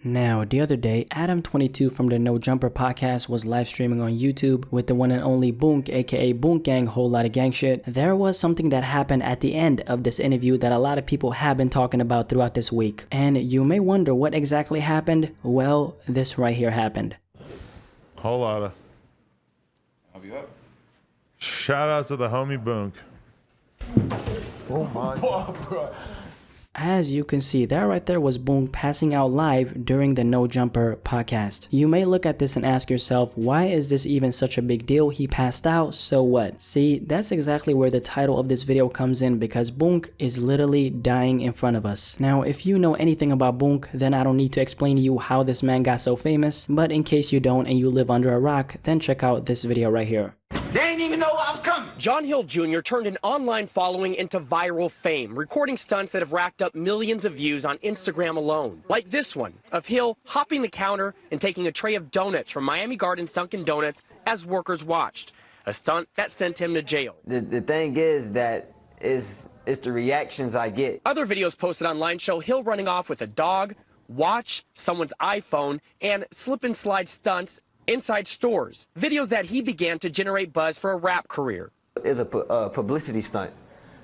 Now, the other day, Adam22 from the No Jumper podcast was live streaming on YouTube with the one and only Boonk, aka Boonk Gang, whole lot of gang shit. There was something that happened at the end of this interview that a lot of people have been talking about throughout this week. And you may wonder what exactly happened. Well, this right here happened. Whole lotta. Help you up. Shout out to the homie Boonk. Oh my. As you can see, that right there was Boonk passing out live during the No Jumper podcast. You may look at this and ask yourself, why is this even such a big deal? He passed out, so what? See, that's exactly where the title of this video comes in, because Boonk is literally dying in front of us. Now, if you know anything about Boonk, then I don't need to explain to you how this man got so famous, but in case you don't and you live under a rock, then check out this video right here. They ain't even know I was coming. John Hill Jr. turned an online following into viral fame, recording stunts that have racked up millions of views on Instagram alone. Like this one, of Hill hopping the counter and taking a tray of donuts from Miami Gardens Dunkin' Donuts as workers watched. A stunt that sent him to jail. The thing is that it's the reactions I get. Other videos posted online show Hill running off with a dog, watch, someone's iPhone, and slip and slide stunts inside stores. Videos that he began to generate buzz for a rap career. It's a publicity stunt.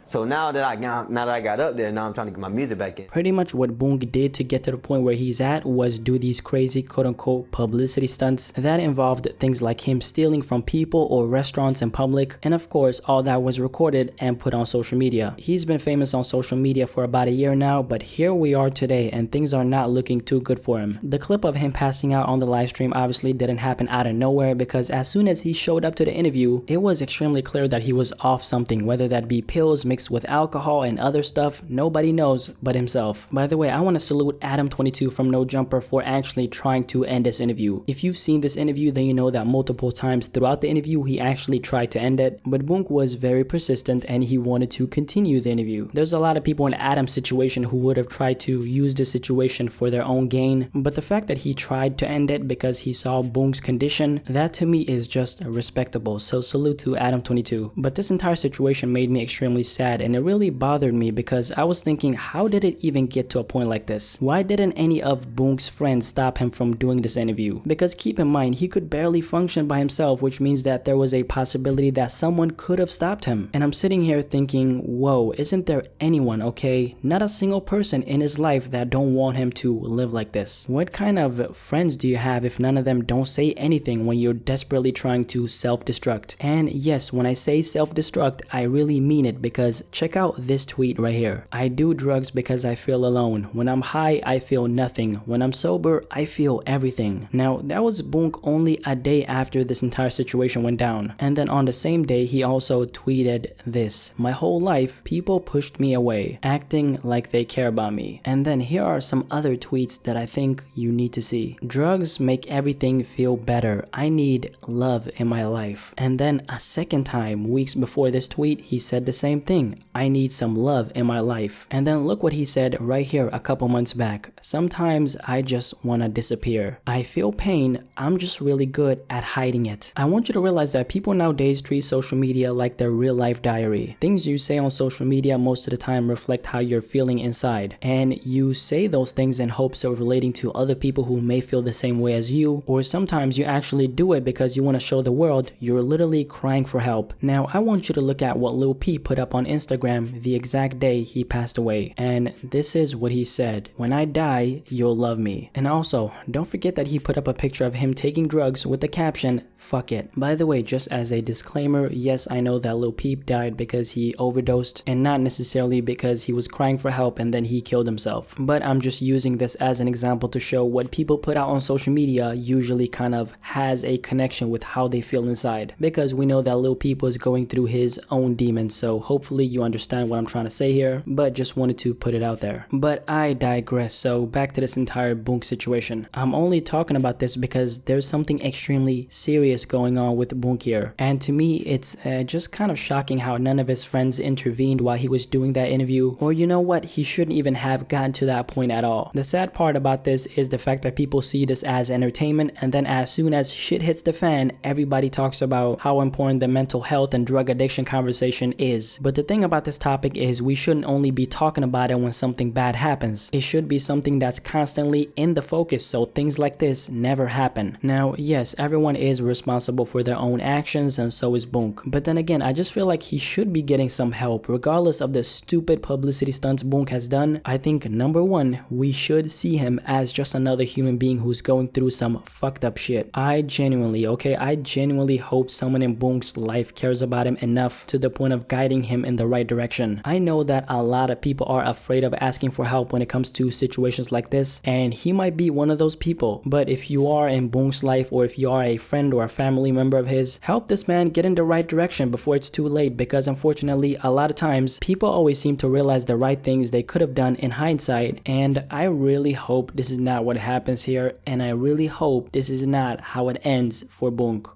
So now that I got up there, now I'm trying to get my music back in. Pretty much what Boonk did to get to the point where he's at was do these crazy quote-unquote publicity stunts that involved things like him stealing from people or restaurants in public, and of course all that was recorded and put on social media. He's been famous on social media for about a year now, but here we are today and things are not looking too good for him. The clip of him passing out on the live stream obviously didn't happen out of nowhere, because as soon as he showed up to the interview, it was extremely clear that he was off something, whether that be pills mixed with alcohol and other stuff. Nobody knows but himself. By the way, I want to salute Adam22 from No Jumper for actually trying to end this interview. If you've seen this interview, then you know that multiple times throughout the interview he actually tried to end it, but Boonk was very persistent and he wanted to continue the interview. There's a lot of people in Adam's situation who would have tried to use this situation for their own gain, but the fact that he tried to end it because he saw Boonk's condition, that to me is just respectable. So salute to Adam22. But this entire situation made me extremely sad, and it really bothered me because I was thinking, how did it even get to a point like this? Why didn't any of Boonk's friends stop him from doing this interview? Because keep in mind, he could barely function by himself, which means that there was a possibility that someone could have stopped him. And I'm sitting here thinking, whoa, isn't there anyone, okay, not a single person in his life that don't want him to live like this? What kind of friends do you have if none of them don't say anything when you're desperately trying to self-destruct? And yes, when I say self-destruct, I really mean it, because check out this tweet right here. I do drugs because I feel alone. When I'm high, I feel nothing. When I'm sober, I feel everything. Now, that was Boonk only a day after this entire situation went down. And then on the same day, he also tweeted this: my whole life, people pushed me away, acting like they care about me. And then here are some other tweets that I think you need to see. Drugs make everything feel better. I need love in my life. And then a second time, weeks before this tweet, he said the same thing. I need some love in my life. And then look what he said right here a couple months back. Sometimes I just want to disappear. I feel pain. I'm just really good at hiding it. I want you to realize that people nowadays treat social media like their real life diary. Things you say on social media most of the time reflect how you're feeling inside. And you say those things in hopes of relating to other people who may feel the same way as you, or sometimes you actually do it because you want to show the world you're literally crying for help. Now, I want you to look at what Lil Peep put up on Instagram the exact day he passed away, and this is what he said: when I die, you'll love me. And also, don't forget that he put up a picture of him taking drugs with the caption, fuck it. By the way, just as a disclaimer, yes, I know that Lil Peep died because he overdosed and not necessarily because he was crying for help and then he killed himself, but I'm just using this as an example to show what people put out on social media usually kind of has a connection with how they feel inside, because we know that Lil Peep was going through his own demons. So hopefully you understand what I'm trying to say here, but just wanted to put it out there. But I digress. So back to this entire Boonk situation. I'm only talking about this because there's something extremely serious going on with Boonk here, and to me it's just kind of shocking how none of his friends intervened while he was doing that interview. Or you know what, he shouldn't even have gotten to that point at all. The sad part about this is the fact that people see this as entertainment, and then as soon as shit hits the fan, everybody talks about how important the mental health and drug addiction conversation is. But the thing about this topic is we shouldn't only be talking about it when something bad happens. It should be something that's constantly in the focus so things like this never happen. Now, yes, everyone is responsible for their own actions and so is Boonk. But then again, I just feel like he should be getting some help regardless of the stupid publicity stunts Boonk has done. I think number one, we should see him as just another human being who's going through some fucked up shit. I genuinely hope someone in Boonk's life cares about him enough to the point of guiding him in the right direction. I know that a lot of people are afraid of asking for help when it comes to situations like this, and he might be one of those people. But if you are in Boonk's life, or if you are a friend or a family member of his, help this man get in the right direction before it's too late, because unfortunately a lot of times people always seem to realize the right things they could have done in hindsight, and I really hope this is not what happens here, and I really hope this is not how it ends for Boonk.